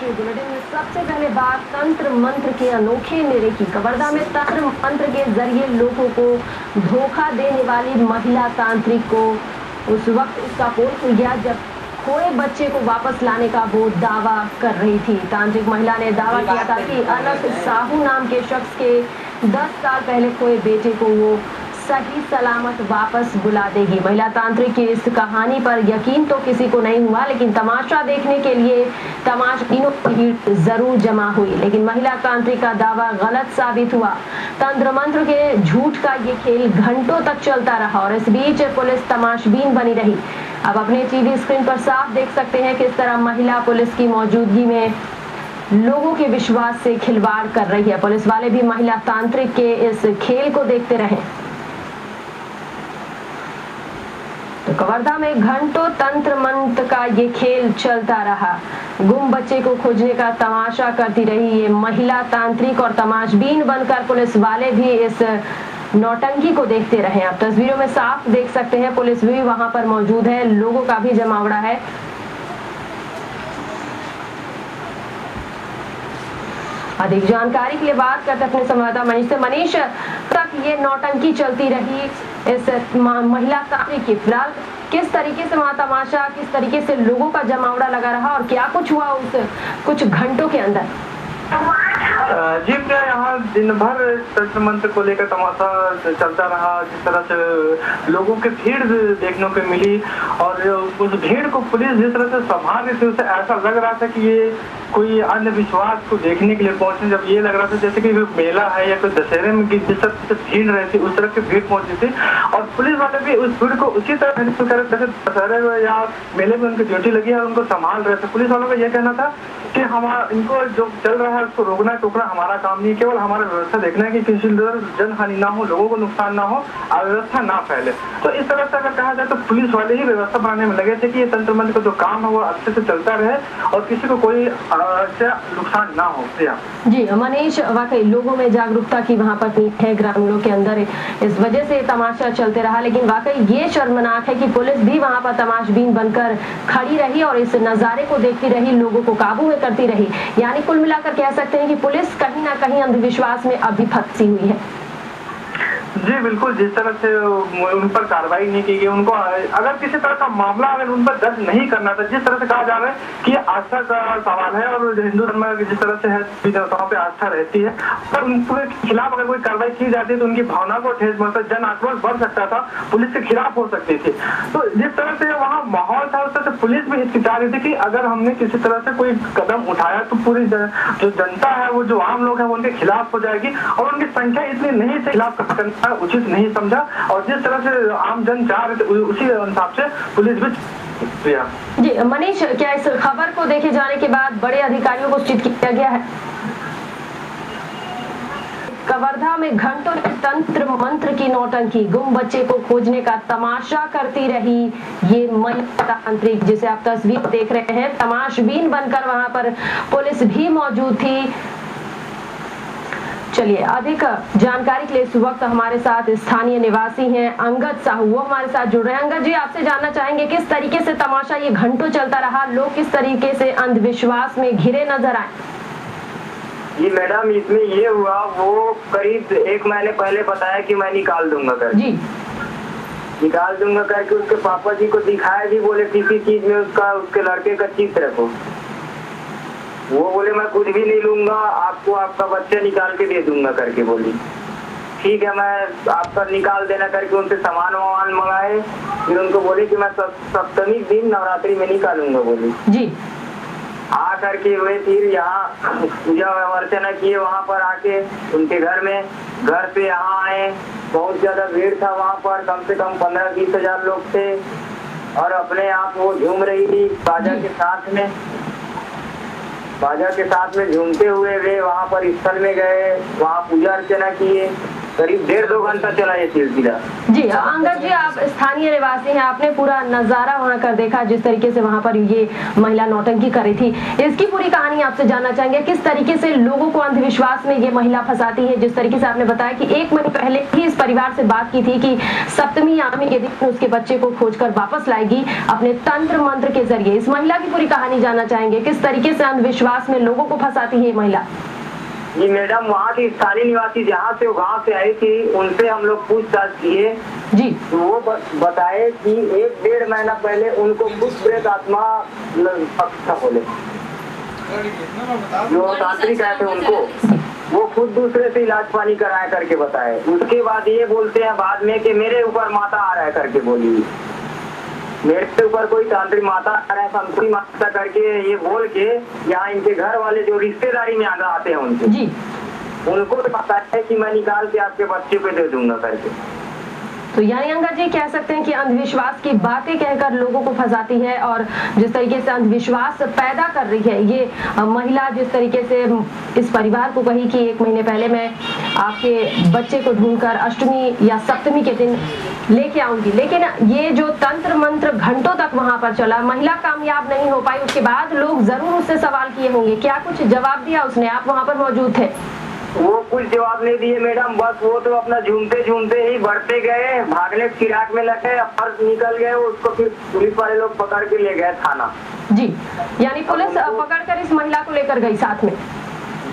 राष्ट्रीय बुलेटिन में सबसे पहले बात तंत्र मंत्र के अनोखे मेले की। कवर्धा में तंत्र मंत्र के जरिए लोगों को धोखा देने वाली महिला तांत्रिक को उस वक्त उसका पोल खुल गया जब खोए बच्चे को वापस लाने का वो दावा कर रही थी। तांत्रिक महिला ने दावा किया था कि अलख साहू नाम के शख्स के 10 साल पहले खोए बेटे को वो सही सलामत वापस बुला देगी। महिला तांत्रिक की इस कहानी पर यकीन तो किसी को नहीं हुआ, लेकिन तमाशा देखने के लिए तमाशबीनों की भीड़ जरूर जमा हुई। लेकिन महिला तांत्रिक का दावा गलत साबित हुआ। तंत्र मंत्र के झूठ का ये खेल घंटों तक चलता रहा और इस बीच पुलिस तमाशबीन बनी रही। अब अपने टीवी स्क्रीन पर साफ देख सकते हैं किस तरह महिला पुलिस की मौजूदगी में लोगों के विश्वास से खिलवाड़ कर रही है। पुलिस वाले भी महिला तांत्रिक के इस खेल को देखते रहे। तो कवर्धा में घंटों तंत्र मंत्र का ये खेल चलता रहा। गुम बच्चे को खोजने का तमाशा करती रही ये महिला तांत्रिक और तमाशबीन बनकर पुलिस वाले भी इस नौटंकी को देखते रहे। आप तस्वीरों में साफ देख सकते हैं पुलिस भी वहां पर मौजूद है, लोगों का भी जमावड़ा है। अधिक जानकारी के लिए बात करते अपने संवाददाता मनीष से। मनीष, तक ये नौटंकी चलती रही इस महिला तांत्रिक की, फिलहाल किस तरीके से वहां तमाशा, किस तरीके से लोगों का जमावड़ा लगा रहा और क्या कुछ हुआ उस कुछ घंटों के अंदर? जी मैं यहाँ दिन भर तंत्र मंत्र को लेकर तमाशा चलता रहा। जिस तरह से लोगों की भीड़ देखने को मिली और उस भीड़ को पुलिस जिस तरह से संभाल रही थी उसे ऐसा लग रहा था कि ये कोई अंधविश्वास को देखने के लिए पहुंचे। जब ये लग रहा था जैसे कि मेला है या कोई दशहरे में जिस तरह से भीड़ रहती उस तरह की भीड़ पहुंची थी और पुलिस वाले भी उस भीड़ को उसी तरह हैंडल कर रहे थे। दशहरे या मेले में उनकी ड्यूटी लगी है और उनको संभाल रहे थे। पुलिस वालों का यह कहना था कि हमारा इनको जो चल रहा है उसको रोकना टोकना हमारा काम नहीं, केवल हमारा व्यवस्था देखना है कि किसी जन हानि ना हो, लोगों को नुकसान ना हो, अव्यवस्था ना फैले। तो इस तरह से अगर कहा जाए तो पुलिस वाले ही व्यवस्था बनाने में लगे थे कि ये तंत्र मंत्र का जो काम है वो अच्छे से चलता रहे और किसी को कोई नुकसान ना हो। जी मनीष, वाकई लोगों में जागरूकता की वहाँ पर है, ग्रामीणों के अंदर इस वजह से तमाशा चलते रहा। लेकिन वाकई ये शर्मनाक है कि पुलिस भी वहाँ पर तमाशबीन बनकर खड़ी रही और इस नजारे को देखती रही, लोगों को काबू में करती रही। यानी कुल मिलाकर कह सकते हैं कि पुलिस कहीं ना कहीं अंधविश्वास में अभी फंसी हुई है। जी बिल्कुल, जिस तरह से उन पर कार्रवाई नहीं की गई, उनको अगर किसी तरह का मामला अगर उन पर दर्ज नहीं करना था, जिस तरह से कहा जा रहा है कि आस्था का सवाल है और हिंदू धर्म में जिस तरह से है देवताओं पे आस्था रहती है, पर उनके खिलाफ अगर कोई कार्रवाई की जाती है तो उनकी भावना को ठेस पहुंचता, जन आक्रोश बढ़ सकता था, पुलिस के खिलाफ हो सकती थी। तो जिस तरह से वहाँ माहौल था उस तरह से पुलिस भी हिचकिचा रही थी कि अगर हमने किसी तरह से कोई कदम उठाया तो पूरी जो जनता है, वो जो आम लोग है वो उनके खिलाफ हो जाएगी और उनकी संख्या इतनी नहीं से खिलाफ उचित नहीं समझा और जिस तरह से आम जन चाह रहे थे उसी हिसाब से पुलिस भी। जी मनीष, क्या इस खबर को देखे जाने के बाद बड़े अधिकारियों को सूचित किया गया है? कवर्धा में घंटों तंत्र मंत्र की नौटंकी, गुम बच्चे को खोजने का तमाशा करती रही ये महिला तांत्रिक, जिसे आप तस्वीर देख रहे हैं। तमाशबीन बनकर वहां पर पुलिस भी मौजूद थी। चलिए अधिक जानकारी के लिए इस वक्त हमारे साथ स्थानीय निवासी हैं अंगद साहू, वो हमारे साथ जुड़ रहे हैं। अंगद जी, आपसे जानना चाहेंगे किस तरीके से तमाशा ये घंटों चलता रहा, लोग किस तरीके से अंधविश्वास में घिरे नजर आए? जी मैडम, इसमें ये हुआ, वो करीब 1 महीने पहले बताया कि मैं निकाल दूंगा कर जी, निकाल दूंगा करके उसके पापा जी को दिखाया भी, बोले किसी चीज में उसके लड़के का चित्र रखो। वो बोले मैं कुछ भी नहीं लूंगा, आपको आपका बच्चा निकाल के दे दूंगा करके बोली। ठीक है, मैं आपका निकाल देना करके उनसे सामान वामान मंगाए, फिर उनको बोले कि मैं सप्तमी दिन नवरात्रि में निकालूंगा बोली। जी आ करके वे फिर यहाँ पूजा अर्चना किए, वहाँ पर आके उनके घर पे यहाँ आए। बहुत ज्यादा भीड़ था वहाँ पर, कम से कम 15-20 हजार लोग थे और अपने आप वो झूम रही थी बाजा के साथ में झूमते हुए वे वहाँ पर स्थल में गए, वहाँ पूजा अर्चना किए करीब 1.5-2 घंटा चला ये सिलसिला। जी अंगद जी, आप स्थानीय निवासी हैं, आपने पूरा नजारा वहां कर देखा जिस तरीके से वहां पर ये महिला नौटंकी कर रही थी। इसकी पूरी कहानी आपसे जानना चाहेंगे, किस तरीके से लोगों को अंधविश्वास में ये महिला फंसाती है। जिस तरीके से आपने बताया कि 1 महीने पहले ही इस परिवार से बात की थी कि सप्तमी आठवीं के दिन उसके बच्चे को खोजकर वापस लाएगी अपने तंत्र मंत्र के जरिए। इस महिला की पूरी कहानी जानना चाहेंगे, किस तरीके से अंधविश्वास में लोगों को फंसाती है ये महिला। जी मैडम, वहाँ की स्थानीय निवासी जहाँ से वो गाँव से आई थी उनसे हम लोग पूछताछ किए जी, तो वो बताए कि 1-1.5 महीना पहले उनको कुछ प्रेत आत्मा बोले, जो तांत्रिक आए थे उनको, वो खुद दूसरे से इलाज पानी कराया करके बताए। उसके बाद ये बोलते हैं बाद में कि मेरे ऊपर माता आ रहा है करके बोली, मेरे ऊपर कोई तांत्रिक माता आ रहा है, संतरी माता करके ये बोल के यहाँ इनके घर वाले जो रिश्तेदारी में आते हैं उनसे जी, उनको पता है कि मैं निकाल के आपके बच्चे पे दे दूंगा करके। तो यानी अंगद जी कह सकते हैं कि अंधविश्वास की बातें कहकर लोगों को फंसाती है और जिस तरीके से अंधविश्वास पैदा कर रही है ये महिला, जिस तरीके से इस परिवार को कही कि 1 महीने पहले मैं आपके बच्चे को ढूंढकर अष्टमी या सप्तमी के दिन लेके आऊंगी, लेकिन ये जो तंत्र मंत्र घंटों तक वहां पर चला, महिला कामयाब नहीं हो पाई। उसके बाद लोग जरूर उससे सवाल किए होंगे, क्या कुछ जवाब दिया उसने? आप वहां पर मौजूद थे। वो कुछ जवाब नहीं दिए मैडम, बस वो तो अपना झूमते झूमते ही बढ़ते गए, भागने की फिराक में लगे, पर्स निकल गए, उसको फिर पुलिस वाले लोग पकड़ के ले गए थाना। जी, यानी पुलिस पकड़कर इस महिला को लेकर गई साथ में?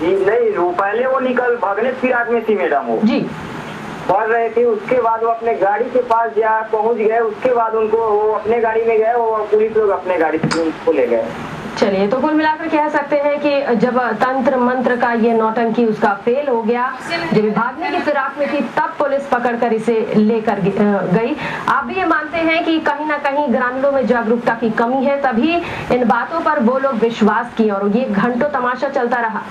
जी नहीं, वो पहले वो निकल भागने की फिराक में थी मैडम, वो जी बढ़ रहे थे। उसके बाद वो अपने गाड़ी के पास पहुंच गए, उसके बाद उनको वो अपने गाड़ी में गए, वो पुलिस लोग अपने गाड़ी से उनको ले गए। चलिए, तो कुल मिलाकर कह सकते हैं कि जब तंत्र मंत्र का ये नौटंकी उसका फेल हो गया, जब भागने की फिराक में थी, तब पुलिस पकड़कर इसे लेकर गई। आप भी ये मानते हैं कि कहीं ना कहीं ग्रामीणों में जागरूकता की कमी है, तभी इन बातों पर वो लोग विश्वास किए और ये घंटों तमाशा चलता रहा।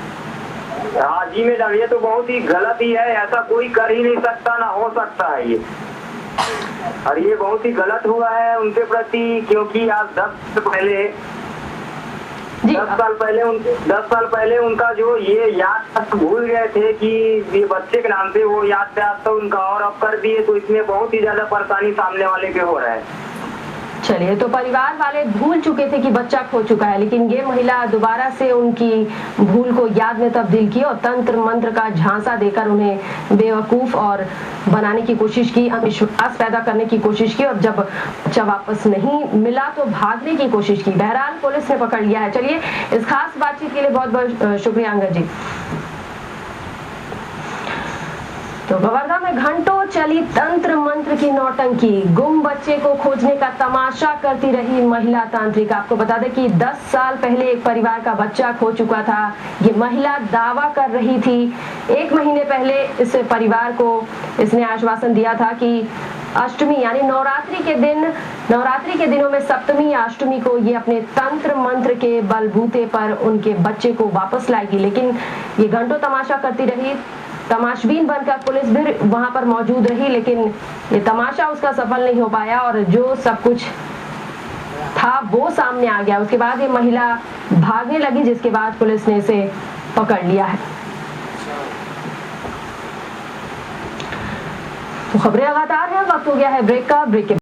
हाँ जी मैडम, ये तो बहुत ही गलत ही है, ऐसा कोई कर ही नहीं सकता, ना हो सकता है ये, और ये बहुत ही गलत हुआ है उनके प्रति, क्योंकि आज 10 साल पहले उनका जो ये याद भूल गए थे कि ये बच्चे के नाम से वो याद तो उनका, और अब कर दिए, तो इसमें बहुत ही ज्यादा परेशानी सामने वाले के हो रहा है। चलिए, तो परिवार वाले भूल चुके थे कि बच्चा खो चुका है, लेकिन ये महिला दोबारा से उनकी भूल को याद में तब्दील की और तंत्र मंत्र का झांसा देकर उन्हें बेवकूफ और बनाने की कोशिश की, अविश्वास पैदा करने की कोशिश की, और जब बच्चा वापस नहीं मिला तो भागने की कोशिश की। बहरहाल पुलिस ने पकड़ लिया है। चलिए, इस खास बातचीत के लिए बहुत बहुत शुक्रिया अंगद जी। तो कवर्धा में घंटों चली तंत्र मंत्र की नौटंकी, गुम बच्चे को खोजने का तमाशा करती रही महिला तांत्रिक। आपको बता दें कि 10 साल पहले एक परिवार का बच्चा खो चुका था। ये महिला दावा कर रही थी, 1 महीने पहले इस परिवार को इसने आश्वासन दिया था कि अष्टमी यानी नवरात्रि के दिनों में सप्तमी या अष्टमी को ये अपने तंत्र मंत्र के बलबूते पर उनके बच्चे को वापस लाएगी। लेकिन ये घंटों तमाशा करती रही, तमाशबीन बनकर पुलिस भी वहां पर मौजूद रही, लेकिन ये तमाशा उसका सफल नहीं हो पाया और जो सब कुछ था वो सामने आ गया। उसके बाद ये महिला भागने लगी, जिसके बाद पुलिस ने इसे पकड़ लिया है। तो खबरें लगातार हैं, वक्त हो गया है ब्रेक का। ब्रेक के